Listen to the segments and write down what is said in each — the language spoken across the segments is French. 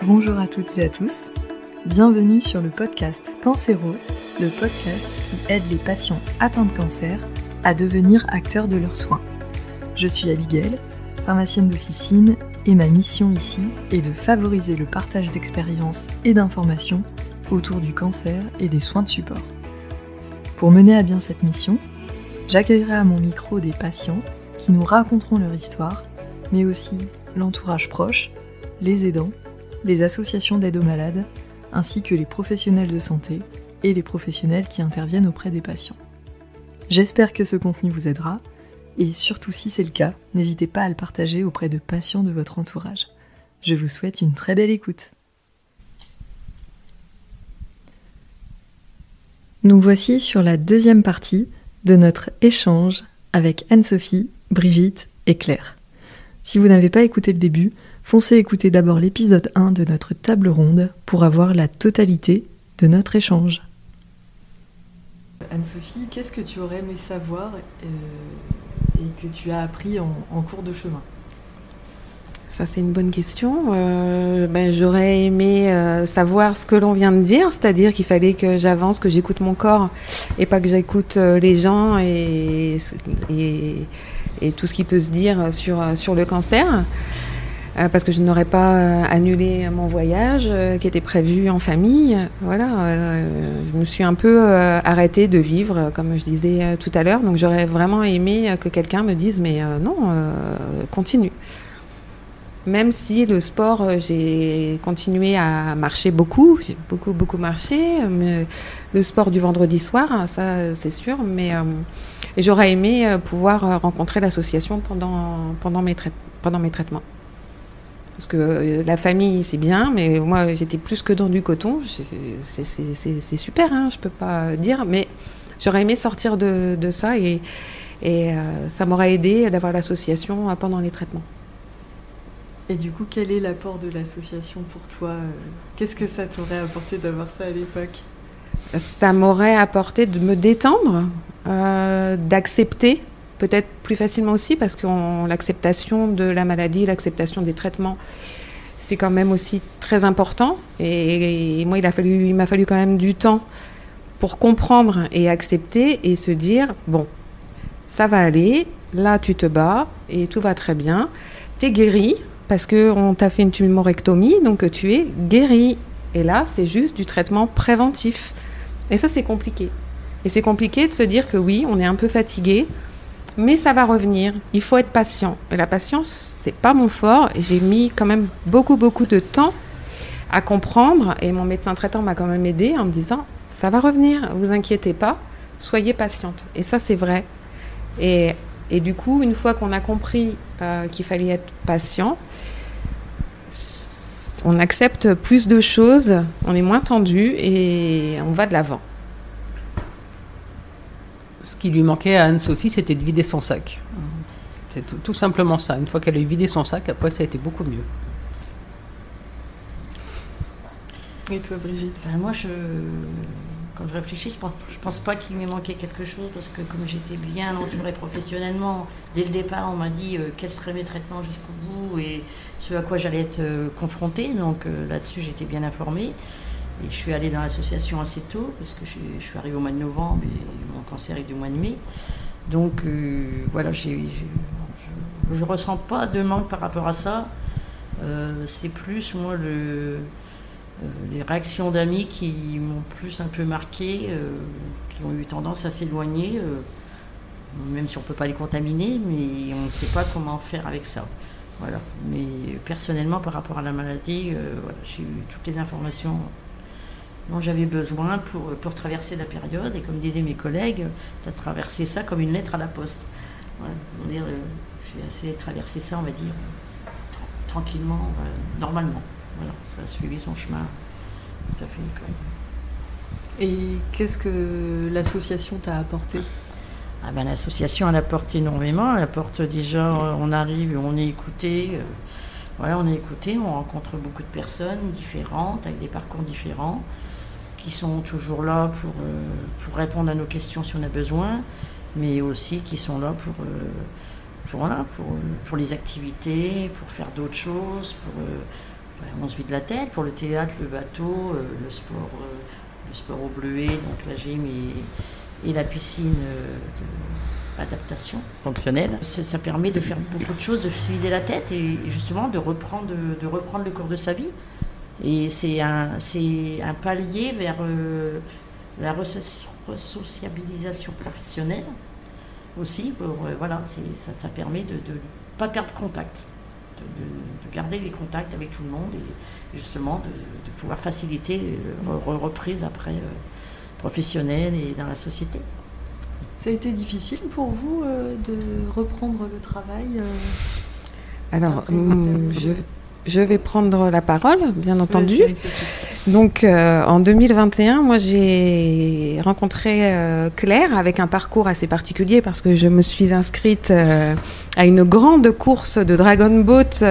Bonjour à toutes et à tous, bienvenue sur le podcast Cancéro, le podcast qui aide les patients atteints de cancer à devenir acteurs de leurs soins. Je suis Abigail, pharmacienne d'officine, et ma mission ici est de favoriser le partage d'expériences et d'informations autour du cancer et des soins de support. Pour mener à bien cette mission, j'accueillerai à mon micro des patients qui nous raconteront leur histoire, mais aussi l'entourage proche, les aidants, les associations d'aide aux malades, ainsi que les professionnels de santé et les professionnels qui interviennent auprès des patients. J'espère que ce contenu vous aidera, et surtout si c'est le cas, n'hésitez pas à le partager auprès de patients de votre entourage. Je vous souhaite une très belle écoute. Nous voici sur la deuxième partie de notre échange avec Anne-Sophie, Brigitte et Claire. Si vous n'avez pas écouté le début, foncez écouter d'abord l'épisode 1 de notre table ronde pour avoir la totalité de notre échange. Anne-Sophie, qu'est-ce que tu aurais aimé savoir et que tu as appris en cours de chemin ? Ça, c'est une bonne question. J'aurais aimé savoir ce que l'on vient de dire, c'est-à-dire qu'il fallait que j'avance, que j'écoute mon corps et pas que j'écoute les gens et tout ce qui peut se dire sur le cancer. Parce que je n'aurais pas annulé mon voyage qui était prévu en famille. Voilà, je me suis un peu arrêtée de vivre, comme je disais tout à l'heure. Donc j'aurais vraiment aimé que quelqu'un me dise « mais non, continue ». Même si le sport, j'ai continué à marcher beaucoup, j'ai beaucoup marché. Mais le sport du vendredi soir, ça c'est sûr. Mais et j'aurais aimé pouvoir rencontrer l'association pendant mes traitements. Parce que la famille, c'est bien, mais moi, j'étais plus que dans du coton. C'est super, hein, je peux pas dire, mais j'aurais aimé sortir de ça et ça m'aurait aidé d'avoir l'association pendant les traitements. Et du coup, quel est l'apport de l'association pour toi ? Qu'est-ce que ça t'aurait apporté d'avoir ça à l'époque ? Ça m'aurait apporté de me détendre, d'accepter, peut-être plus facilement aussi, parce que l'acceptation de la maladie, l'acceptation des traitements, c'est quand même aussi très important. Et moi, il m'a fallu quand même du temps pour comprendre et accepter et se dire, bon, ça va aller, là tu te bats et tout va très bien, t'es guéri, parce qu'on t'a fait une tumorectomie, donc tu es guéri. Et là, c'est juste du traitement préventif. Et ça, c'est compliqué. Et c'est compliqué de se dire que oui, on est un peu fatigué, mais ça va revenir. Il faut être patient. Et la patience, c'est pas mon fort. Et j'ai mis quand même beaucoup de temps à comprendre. Et mon médecin traitant m'a quand même aidée en me disant, ça va revenir, vous inquiétez pas, soyez patiente. Et ça, c'est vrai. Et du coup, une fois qu'on a compris qu'il fallait être patient, on accepte plus de choses, on est moins tendu et on va de l'avant. Ce qui lui manquait à Anne-Sophie, c'était de vider son sac. C'est tout simplement ça. Une fois qu'elle a eu vidé son sac, après, ça a été beaucoup mieux. Et toi, Brigitte ? Moi, quand je réfléchis, je pense pas qu'il m'ait manqué quelque chose, parce que comme j'étais bien entourée professionnellement, dès le départ, on m'a dit quels seraient mes traitements jusqu'au bout et ce à quoi j'allais être confrontée. Donc là-dessus, j'étais bien informée. Et je suis allée dans l'association assez tôt, parce que je suis arrivée au mois de novembre et mon cancer est du mois de mai. Donc voilà, je ne ressens pas de manque par rapport à ça. C'est plus, moi, les réactions d'amis qui m'ont plus un peu marqué, qui ont eu tendance à s'éloigner, même si on ne peut pas les contaminer, mais on ne sait pas comment faire avec ça. Voilà. Mais personnellement, par rapport à la maladie, voilà, j'ai eu toutes les informations dont j'avais besoin pour traverser la période. Et comme disaient mes collègues, tu as traversé ça comme une lettre à la poste. Voilà. J'ai assez traversé ça, on va dire, tranquillement, normalement. Voilà, ça a suivi son chemin tout à fait quand même. Et qu'est-ce que l'association t'a apporté ? L'association, elle apporte énormément. Elle apporte déjà, on arrive, on est écouté. On est écouté, on rencontre beaucoup de personnes différentes, avec des parcours différents, qui sont toujours là pour répondre à nos questions si on a besoin, mais aussi qui sont là pour les activités, pour faire d'autres choses, on se vide la tête. Pour le théâtre, le bateau, le sport au bleuet, donc la gym et la piscine d'adaptation fonctionnelle. Ça permet de faire beaucoup de choses, de se vider la tête et justement de reprendre le cours de sa vie. Et c'est un palier vers la resociabilisation professionnelle aussi. Ça permet de ne pas perdre contact, de garder les contacts avec tout le monde et justement de pouvoir faciliter la reprise après professionnelle et dans la société. Ça a été difficile pour vous de reprendre le travail Alors, je vais prendre la parole, bien entendu. Donc, en 2021, moi, j'ai rencontré Claire avec un parcours assez particulier parce que je me suis inscrite à une grande course de Dragon Boat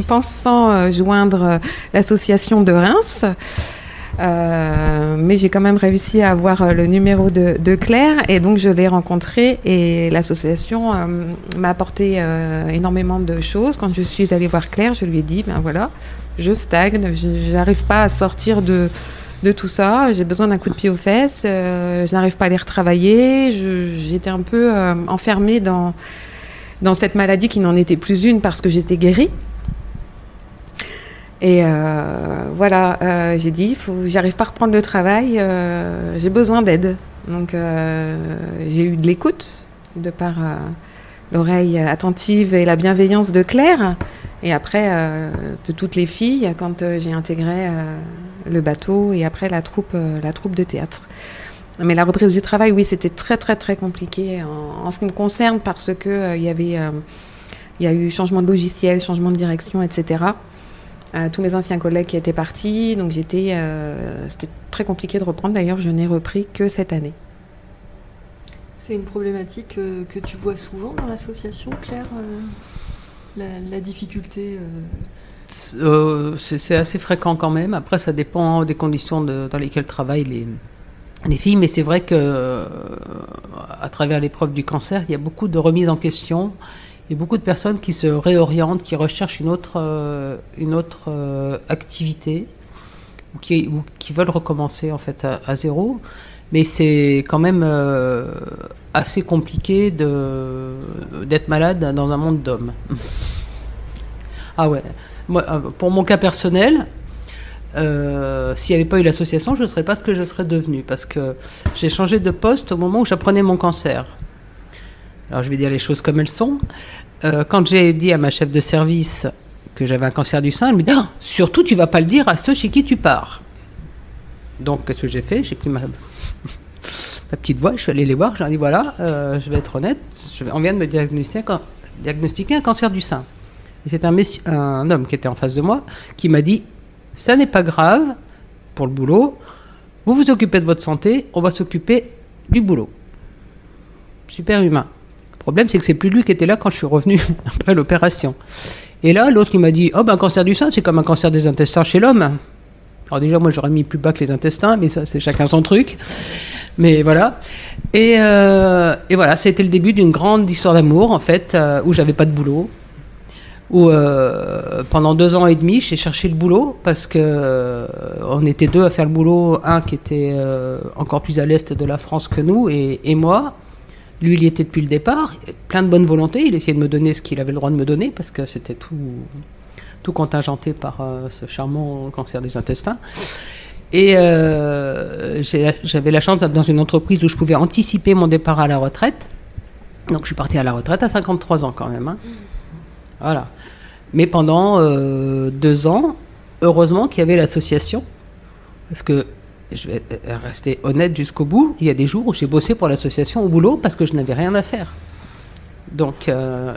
pensant joindre l'association de Reims. Mais j'ai quand même réussi à avoir le numéro de Claire et donc je l'ai rencontrée et l'association m'a apporté énormément de choses. Quand je suis allée voir Claire, je lui ai dit, ben voilà, je stagne, je n'arrive pas à sortir de tout ça, j'ai besoin d'un coup de pied aux fesses, je n'arrive pas à aller retravailler, j'étais un peu enfermée dans cette maladie qui n'en était plus une parce que j'étais guérie. Et voilà, j'ai dit, j'arrive pas à reprendre le travail, j'ai besoin d'aide. Donc j'ai eu de l'écoute de par l'oreille attentive et la bienveillance de Claire. Et après, de toutes les filles, quand j'ai intégré le bateau et après la troupe de théâtre. Mais la reprise du travail, oui, c'était très, très, très compliqué en ce qui me concerne parce que il y a eu changement de logiciel, changement de direction, etc. Tous mes anciens collègues qui étaient partis, donc c'était très compliqué de reprendre. D'ailleurs, je n'ai repris que cette année. C'est une problématique que tu vois souvent dans l'association, Claire, la difficulté C'est assez fréquent quand même. Après, ça dépend des conditions dans lesquelles travaillent les filles. Mais c'est vrai que à travers l'épreuve du cancer, il y a beaucoup de remises en question. Il y a beaucoup de personnes qui se réorientent, qui recherchent une autre activité ou qui veulent recommencer en fait à zéro. Mais c'est quand même assez compliqué d'être malade dans un monde d'hommes. Ah ouais. Moi, pour mon cas personnel, s'il n'y avait pas eu l'association, je ne serais pas ce que je serais devenue parce que j'ai changé de poste au moment où j'apprenais mon cancer. Alors je vais dire les choses comme elles sont. Quand j'ai dit à ma chef de service que j'avais un cancer du sein, elle me dit « surtout tu ne vas pas le dire à ceux chez qui tu pars ». Donc qu'est-ce que j'ai fait ? J'ai pris ma petite voix, je suis allée les voir, j'ai dit « voilà, je vais être honnête, on vient de me diagnostiquer un cancer du sein ». Et c'est un homme qui était en face de moi qui m'a dit « ça n'est pas grave pour le boulot, vous vous occupez de votre santé, on va s'occuper du boulot ». Super humain. Le problème, c'est que c'est plus lui qui était là quand je suis revenue après l'opération. Et là, l'autre, il m'a dit « oh, ben, un cancer du sein, c'est comme un cancer des intestins chez l'homme ». Alors déjà, moi, j'aurais mis plus bas que les intestins, mais ça, c'est chacun son truc. Mais voilà. Et voilà, c'était le début d'une grande histoire d'amour, en fait, où j'avais pas de boulot. Où pendant 2 ans et demi, j'ai cherché le boulot, parce que on était 2 à faire le boulot, un qui était encore plus à l'est de la France que nous, et moi. Lui, il y était depuis le départ, plein de bonne volonté. Il essayait de me donner ce qu'il avait le droit de me donner, parce que c'était tout contingenté par ce charmant cancer des intestins. Et j'avais la chance d'être dans une entreprise où je pouvais anticiper mon départ à la retraite. Donc, je suis partie à la retraite à 53 ans quand même. Hein. Voilà. Mais pendant 2 ans, heureusement qu'il y avait l'association, parce que je vais rester honnête jusqu'au bout, il y a des jours où j'ai bossé pour l'association au boulot parce que je n'avais rien à faire. Donc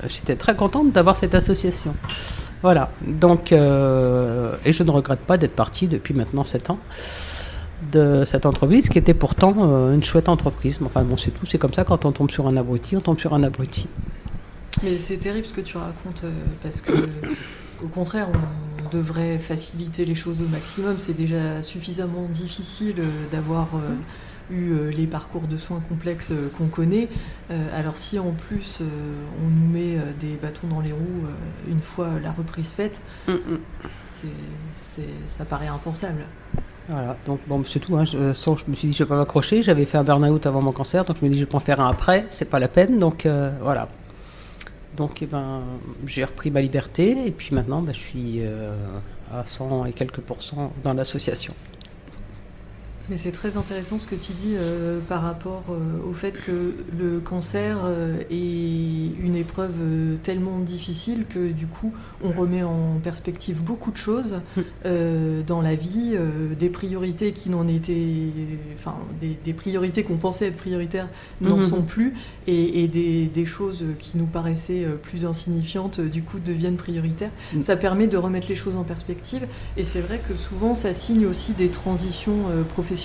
j'étais très contente d'avoir cette association. Voilà. Donc, et je ne regrette pas d'être partie depuis maintenant 7 ans de cette entreprise qui était pourtant une chouette entreprise. Enfin bon, c'est tout, c'est comme ça, quand on tombe sur un abruti, on tombe sur un abruti. Mais c'est terrible ce que tu racontes parce que au contraire, on devrait faciliter les choses au maximum. C'est déjà suffisamment difficile d'avoir eu les parcours de soins complexes qu'on connaît. Alors si en plus on nous met des bâtons dans les roues une fois la reprise faite, ça paraît impensable. Voilà, donc bon, c'est tout. Hein. Je me suis dit, je ne vais pas m'accrocher. J'avais fait un burn-out avant mon cancer, donc je me dis, je vais pas en faire un après, c'est pas la peine. Donc voilà. Donc j'ai repris ma liberté, et puis maintenant, je suis à 100 et quelques % dans l'association. Mais c'est très intéressant ce que tu dis par rapport au fait que le cancer est une épreuve tellement difficile que du coup on remet en perspective beaucoup de choses dans la vie, des priorités qui n'en étaient, enfin des priorités qu'on pensait être prioritaires n'en sont plus, et des choses qui nous paraissaient plus insignifiantes du coup deviennent prioritaires. Ça permet de remettre les choses en perspective, et c'est vrai que souvent ça signe aussi des transitions professionnelles,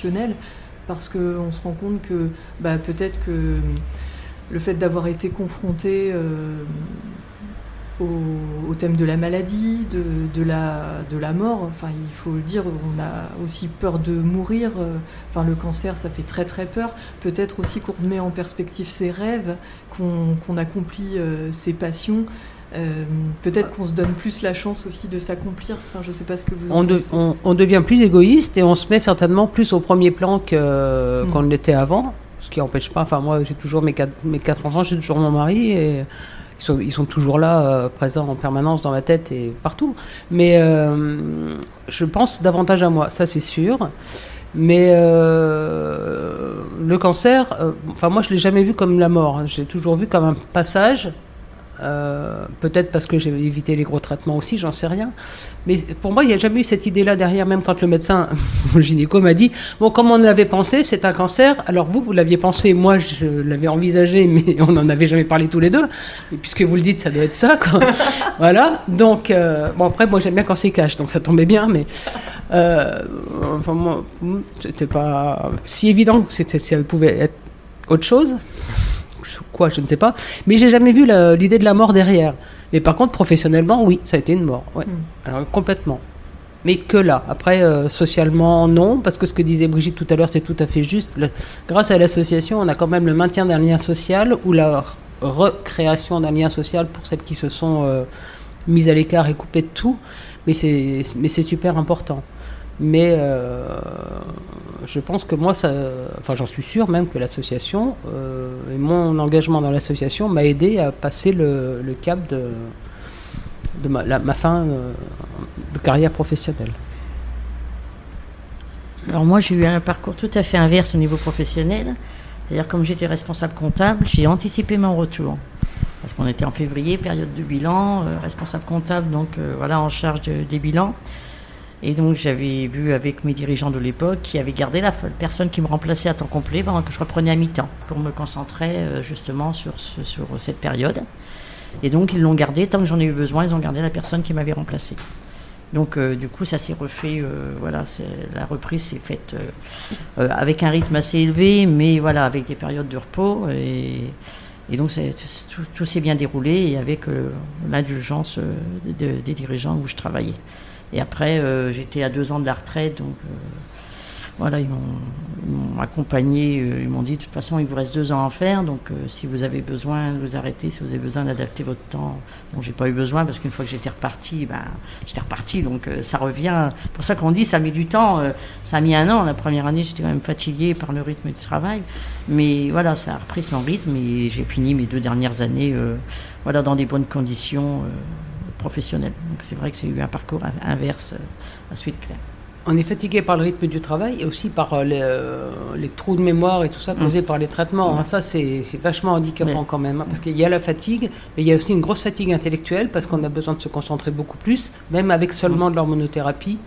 parce qu'on se rend compte que peut-être que le fait d'avoir été confronté au thème de la maladie, de la mort, enfin il faut le dire, on a aussi peur de mourir, enfin le cancer ça fait très très peur, peut-être aussi qu'on remet en perspective ses rêves, qu'on accomplit ses passions. Peut-être qu'on se donne plus la chance aussi de s'accomplir. Enfin, je ne sais pas ce que vous en pensez. On devient plus égoïste, et on se met certainement plus au premier plan qu'on l'était avant. Ce qui n'empêche pas. Enfin, moi, j'ai toujours mes quatre enfants, j'ai toujours mon mari, et ils sont toujours là, présents en permanence dans ma tête et partout. Mais je pense davantage à moi, ça c'est sûr. Mais le cancer, moi je l'ai jamais vu comme la mort. J'ai toujours vu comme un passage. Peut-être parce que j'ai évité les gros traitements aussi, j'en sais rien. Mais pour moi, il n'y a jamais eu cette idée-là derrière, même quand le médecin, le gynéco, m'a dit « Bon, comme on l'avait pensé, c'est un cancer. Alors vous l'aviez pensé, moi je l'avais envisagé, mais on n'en avait jamais parlé tous les deux. Et puisque vous le dites, ça doit être ça, quoi. » Voilà. Donc, après, moi j'aime bien quand c'est cash, donc ça tombait bien, mais moi, c'était pas si évident que ça pouvait être autre chose. Quoi, je ne sais pas, mais j'ai jamais vu l'idée de la mort derrière. Mais par contre, professionnellement, oui, ça a été une mort, ouais. Alors complètement. Mais que là. Après, socialement, non, parce que ce que disait Brigitte tout à l'heure, c'est tout à fait juste. Grâce à l'association, on a quand même le maintien d'un lien social, ou la recréation d'un lien social pour celles qui se sont mises à l'écart et coupées de tout. Mais c'est super important. Mais je pense que moi, j'en suis sûre même que l'association, et mon engagement dans l'association m'a aidé à passer le cap de ma fin de carrière professionnelle. Alors moi, j'ai eu un parcours tout à fait inverse au niveau professionnel. C'est-à-dire, comme j'étais responsable comptable, j'ai anticipé mon retour. Parce qu'on était en février, période de bilan, responsable comptable, donc en charge des bilans. Et donc j'avais vu avec mes dirigeants de l'époque qui avaient gardé la personne qui me remplaçait à temps complet pendant que je reprenais à mi-temps pour me concentrer justement sur cette période. Et donc ils l'ont gardé, tant que j'en ai eu besoin, ils ont gardé la personne qui m'avait remplacée. Donc du coup ça s'est refait, la reprise s'est faite avec un rythme assez élevé, mais voilà, avec des périodes de repos. Et donc tout s'est bien déroulé, et avec l'indulgence des dirigeants où je travaillais. Et après, j'étais à 2 ans de la retraite, donc ils m'ont accompagné, ils m'ont dit de toute façon il vous reste 2 ans à faire, donc si vous avez besoin de vous arrêter, si vous avez besoin d'adapter votre temps. Bon, j'ai pas eu besoin parce qu'une fois que j'étais repartie, donc ça revient. C'est pour ça qu'on dit ça met du temps, ça a mis 1 an. La première année j'étais quand même fatiguée par le rythme du travail, mais voilà, ça a repris son rythme, et j'ai fini mes 2 dernières années dans des bonnes conditions professionnel. Donc c'est vrai que j'ai eu un parcours inverse à suite claire. On est fatigué par le rythme du travail, et aussi par les trous de mémoire et tout ça causés par les traitements. Ça, c'est vachement handicapant quand même, parce qu'il y a la fatigue, mais il y a aussi une grosse fatigue intellectuelle, parce qu'on a besoin de se concentrer beaucoup plus, même avec seulement de l'hormonothérapie.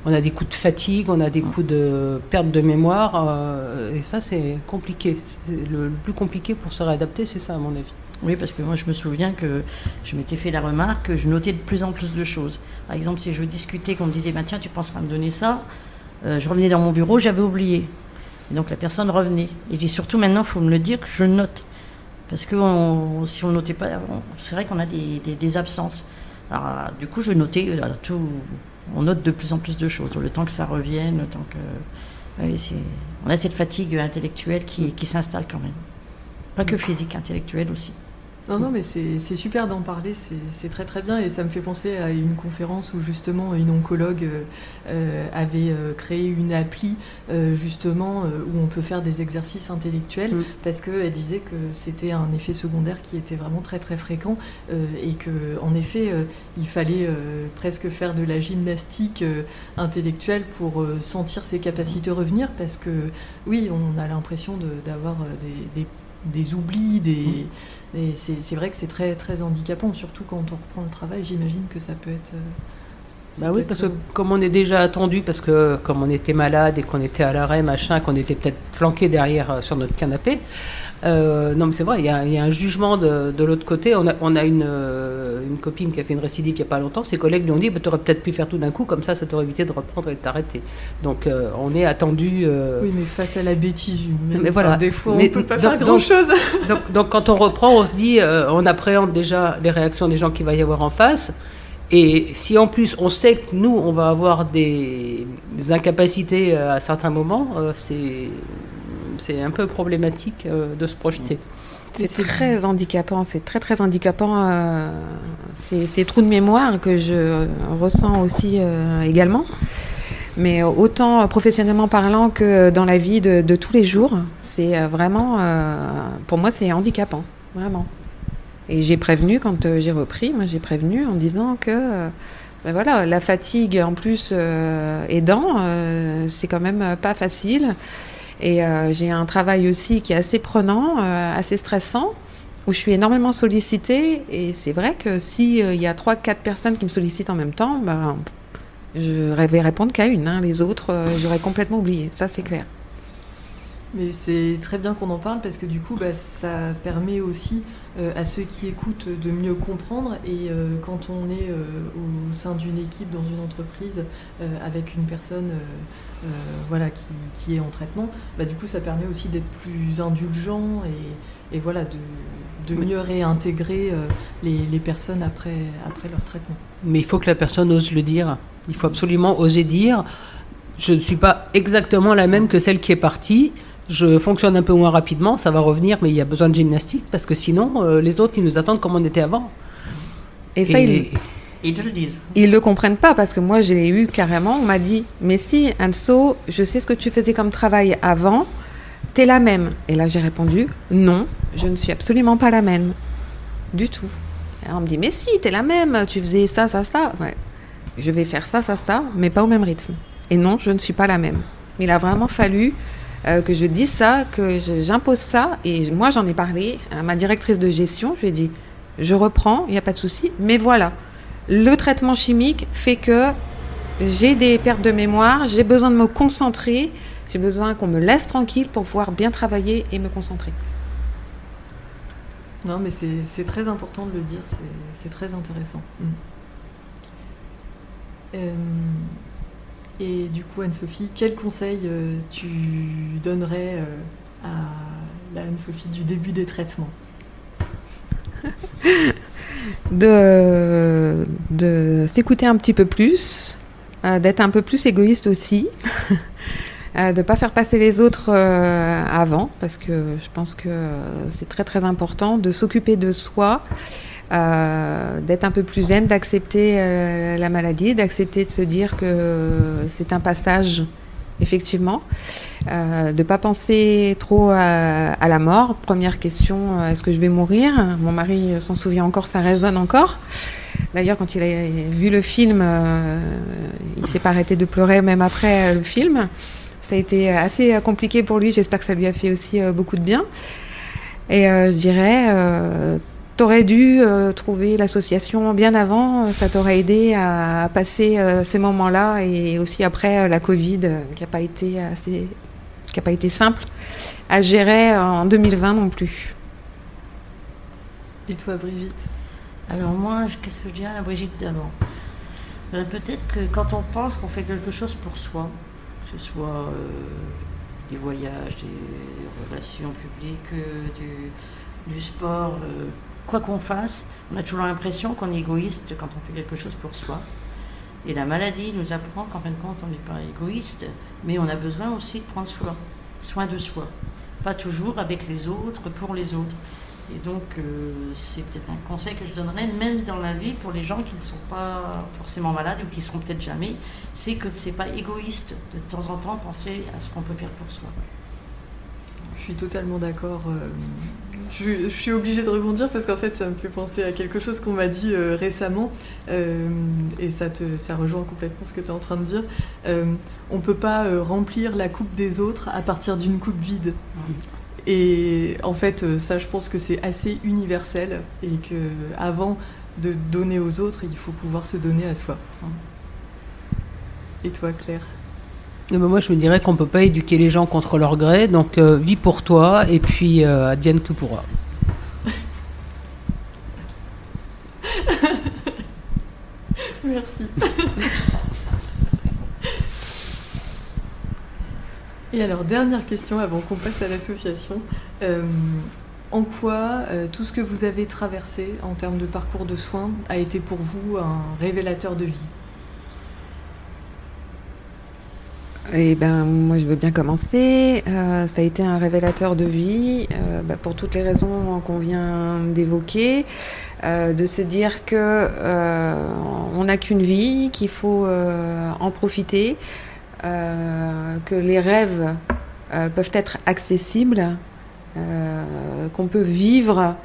On a des coups de fatigue, on a des coups de perte de mémoire, et ça, c'est compliqué. Le plus compliqué pour se réadapter, c'est ça, à mon avis. Oui, parce que moi, je me souviens que je m'étais fait la remarque que je notais de plus en plus de choses. Par exemple, si je discutais, qu'on me disait tiens, tu penseras me donner ça, je revenais dans mon bureau, j'avais oublié. Et donc la personne revenait. Et je dis surtout maintenant, il faut me le dire que je note. Parce que si on ne notait pas, c'est vrai qu'on a des absences. Alors, du coup, je notais, on note de plus en plus de choses, le temps que ça revienne, le temps que... Oui, on a cette fatigue intellectuelle qui s'installe quand même. Pas que physique, intellectuelle aussi. Non, mais c'est super d'en parler, c'est très très bien, et ça me fait penser à une conférence où justement une oncologue avait créé une appli justement où on peut faire des exercices intellectuels, parce qu'elle disait que c'était un effet secondaire qui était vraiment très très fréquent, et que en effet il fallait presque faire de la gymnastique intellectuelle pour sentir ses capacités revenir, parce que oui, on a l'impression d'avoir des oublis, et c'est vrai que c'est très, très handicapant, surtout quand on reprend le travail. J'imagine que ça peut être... Oui, parce que comme on est déjà attendu, parce que comme on était malade et qu'on était à l'arrêt, machin, qu'on était peut-être planqué derrière sur notre canapé, non mais c'est vrai, il y a un jugement de l'autre côté. On a une copine qui a fait une récidive il n'y a pas longtemps, ses collègues lui ont dit tu aurais peut-être pu faire tout d'un coup, comme ça t'aurait évité de reprendre et de t'arrêter. Donc on est attendu... Oui, mais face à la bêtise humaine, mais voilà. Des fois on ne peut pas faire grand-chose. Donc quand on reprend, on se dit, on appréhende déjà les réactions des gens qu'il va y avoir en face. Et si en plus on sait que nous, on va avoir des incapacités à certains moments, c'est un peu problématique de se projeter. C'est très handicapant, c'est très très handicapant. Ces trous de mémoire que je ressens aussi également. Mais autant professionnellement parlant que dans la vie de tous les jours, c'est vraiment, pour moi, c'est handicapant, vraiment. Et j'ai prévenu, quand j'ai repris, j'ai prévenu en disant que voilà, la fatigue en plus aidant, c'est quand même pas facile. Et j'ai un travail aussi qui est assez prenant, assez stressant, où je suis énormément sollicitée. Et c'est vrai que s'il y a 3-4 personnes qui me sollicitent en même temps, je vais répondre qu'à une. Les autres, j'aurais complètement oublié. Ça, c'est clair. Mais c'est très bien qu'on en parle, parce que du coup, ça permet aussi à ceux qui écoutent de mieux comprendre. Et quand on est au sein d'une équipe, dans une entreprise, avec une personne voilà, qui est en traitement, du coup, ça permet aussi d'être plus indulgent et voilà, de mieux réintégrer les personnes après leur traitement. Mais il faut que la personne ose le dire. Il faut absolument oser dire « Je ne suis pas exactement la même que celle qui est partie. Je fonctionne un peu moins rapidement, ça va revenir, mais il y a besoin de gymnastique, parce que sinon, les autres, ils nous attendent comme on était avant. » Et ça, ils te le disent. Ils ne le comprennent pas, parce que moi, je l'ai eu carrément. On m'a dit « Mais si, Anso, je sais ce que tu faisais comme travail avant, t'es la même. » Et là, j'ai répondu « Non, je ne suis absolument pas la même. Du tout. » Et on me dit « Mais si, t'es la même, tu faisais ça, ça, ça. » Ouais. Je vais faire ça, ça, ça, mais pas au même rythme. Et non, je ne suis pas la même. Il a vraiment fallu que je dise ça, que j'impose ça. Et moi, j'en ai parlé à ma directrice de gestion. Je lui ai dit, je reprends, il n'y a pas de souci. Mais voilà, le traitement chimique fait que j'ai des pertes de mémoire, j'ai besoin de me concentrer, j'ai besoin qu'on me laisse tranquille pour pouvoir bien travailler et me concentrer. Non, mais c'est très important de le dire, c'est très intéressant. Et du coup, Anne-Sophie, quel conseil tu donnerais à la Anne-Sophie du début des traitements ? De s'écouter un petit peu plus, d'être un peu plus égoïste aussi, de ne pas faire passer les autres avant, parce que je pense que c'est très très important de s'occuper de soi, d'être un peu plus zen, d'accepter la maladie, d'accepter de se dire que c'est un passage, effectivement, de ne pas penser trop à la mort. Première question, est-ce que je vais mourir ? Mon mari s'en souvient encore, ça résonne encore. D'ailleurs, quand il a vu le film, il ne s'est pas arrêté de pleurer même après le film. Ça a été assez compliqué pour lui, j'espère que ça lui a fait aussi beaucoup de bien. Et je dirais... t'aurais dû trouver l'association bien avant, ça t'aurait aidé à passer ces moments-là, et aussi après la Covid qui n'a pas été simple à gérer en 2020 non plus. Et toi, Brigitte ? Alors moi, qu'est-ce que je dirais à Brigitte d'avant ? Peut-être que quand on pense qu'on fait quelque chose pour soi, que ce soit des voyages, des relations publiques, du sport, quoi qu'on fasse, on a toujours l'impression qu'on est égoïste quand on fait quelque chose pour soi. Et la maladie nous apprend qu'en fin de compte, on n'est pas égoïste, mais on a besoin aussi de prendre soin de soi. Pas toujours avec les autres, pour les autres. Et donc, c'est peut-être un conseil que je donnerais, même dans la vie, pour les gens qui ne sont pas forcément malades ou qui ne seront peut-être jamais, c'est que ce n'est pas égoïste de temps en temps penser à ce qu'on peut faire pour soi. Je suis totalement d'accord. Je suis obligée de rebondir parce qu'en fait, ça me fait penser à quelque chose qu'on m'a dit récemment. Et ça rejoint complètement ce que tu es en train de dire. On ne peut pas remplir la coupe des autres à partir d'une coupe vide. Et en fait, ça, je pense que c'est assez universel et qu'avant de donner aux autres, il faut pouvoir se donner à soi. Et toi, Claire ? Moi, je me dirais qu'on ne peut pas éduquer les gens contre leur gré, donc vis pour toi et puis advienne que pourra. Merci. Et alors, dernière question avant qu'on passe à l'association. En quoi tout ce que vous avez traversé en termes de parcours de soins a été pour vous un révélateur de vie ? Eh ben, moi, je veux bien commencer. Ça a été un révélateur de vie pour toutes les raisons qu'on vient d'évoquer. De se dire que on n'a qu'une vie, qu'il faut en profiter, que les rêves peuvent être accessibles, qu'on peut vivre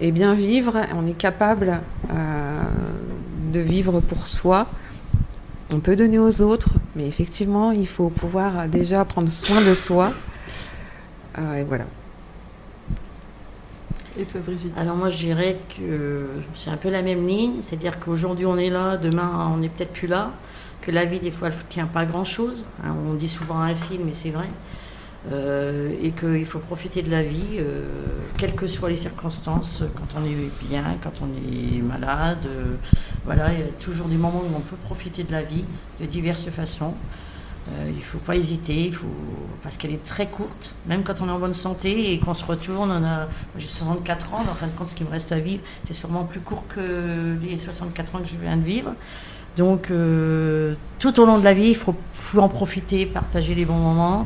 et bien vivre. On est capable de vivre pour soi. On peut donner aux autres, mais effectivement, il faut pouvoir déjà prendre soin de soi. Et voilà. Et toi, Brigitte ? Alors moi, je dirais que c'est un peu la même ligne. C'est-à-dire qu'aujourd'hui, on est là, demain, on n'est peut-être plus là. Que la vie, des fois, elle ne tient pas à grand-chose. On dit souvent un film, mais c'est vrai. Et qu'il faut profiter de la vie, quelles que soient les circonstances, quand on est bien, quand on est malade. Voilà, il y a toujours des moments où on peut profiter de la vie de diverses façons. Il ne faut pas hésiter, parce qu'elle est très courte, même quand on est en bonne santé et qu'on se retourne. J'ai 64 ans, mais en fin de compte, ce qui me reste à vivre, c'est sûrement plus court que les 64 ans que je viens de vivre. Donc, tout au long de la vie, il faut en profiter, partager les bons moments.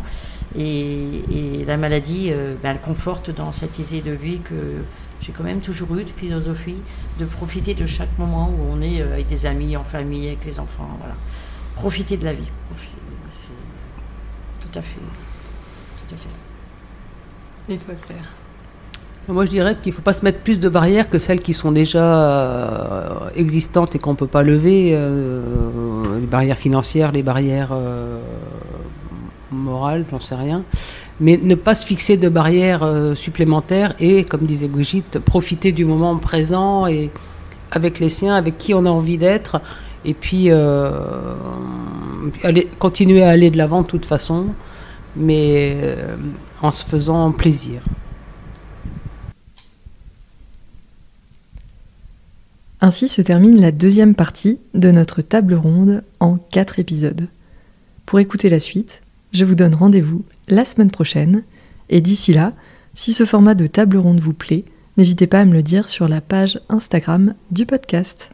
Et la maladie, elle conforte dans cette idée de vie que j'ai quand même toujours eu, de philosophie, de profiter de chaque moment où on est avec des amis, en famille, avec les enfants. Voilà. Profiter de la vie. C'est tout à fait. Et toi, Claire ? Moi, je dirais qu'il ne faut pas se mettre plus de barrières que celles qui sont déjà existantes et qu'on ne peut pas lever. Les barrières financières, les barrières morales, j'en sais rien. Mais ne pas se fixer de barrières supplémentaires et, comme disait Brigitte, profiter du moment présent et avec les siens, avec qui on a envie d'être. Et puis, continuer à aller de l'avant de toute façon, mais en se faisant plaisir. Ainsi se termine la deuxième partie de notre table ronde en 4 épisodes. Pour écouter la suite, je vous donne rendez-vous la semaine prochaine. Et d'ici là, si ce format de table ronde vous plaît, n'hésitez pas à me le dire sur la page Instagram du podcast.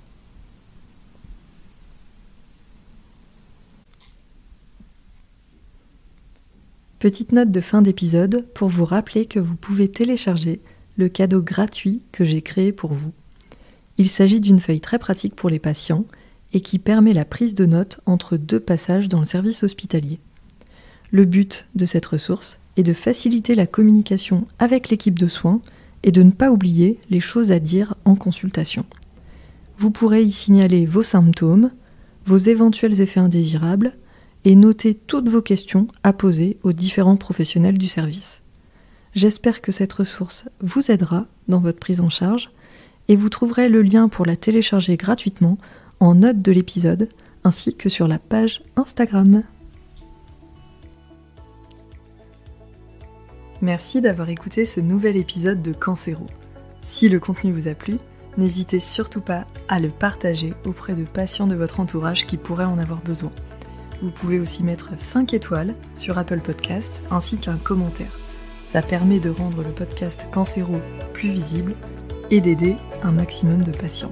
Petite note de fin d'épisode pour vous rappeler que vous pouvez télécharger le cadeau gratuit que j'ai créé pour vous. Il s'agit d'une feuille très pratique pour les patients et qui permet la prise de notes entre 2 passages dans le service hospitalier. Le but de cette ressource est de faciliter la communication avec l'équipe de soins et de ne pas oublier les choses à dire en consultation. Vous pourrez y signaler vos symptômes, vos éventuels effets indésirables et noter toutes vos questions à poser aux différents professionnels du service. J'espère que cette ressource vous aidera dans votre prise en charge et vous trouverez le lien pour la télécharger gratuitement en note de l'épisode ainsi que sur la page Instagram. Merci d'avoir écouté ce nouvel épisode de Cancéro. Si le contenu vous a plu, n'hésitez surtout pas à le partager auprès de patients de votre entourage qui pourraient en avoir besoin. Vous pouvez aussi mettre 5 étoiles sur Apple Podcasts ainsi qu'un commentaire. Ça permet de rendre le podcast Cancéro plus visible et d'aider un maximum de patients.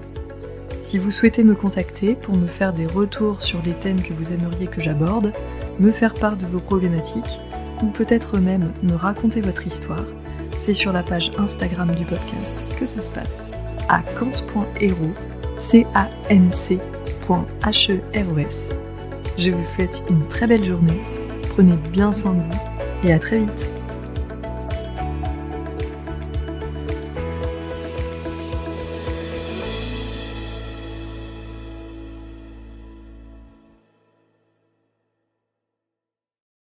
Si vous souhaitez me contacter pour me faire des retours sur les thèmes que vous aimeriez que j'aborde, me faire part de vos problématiques, ou peut-être même me raconter votre histoire, c'est sur la page Instagram du podcast que ça se passe, à cance.hero, canc.heros. Je vous souhaite une très belle journée, prenez bien soin de vous et à très vite.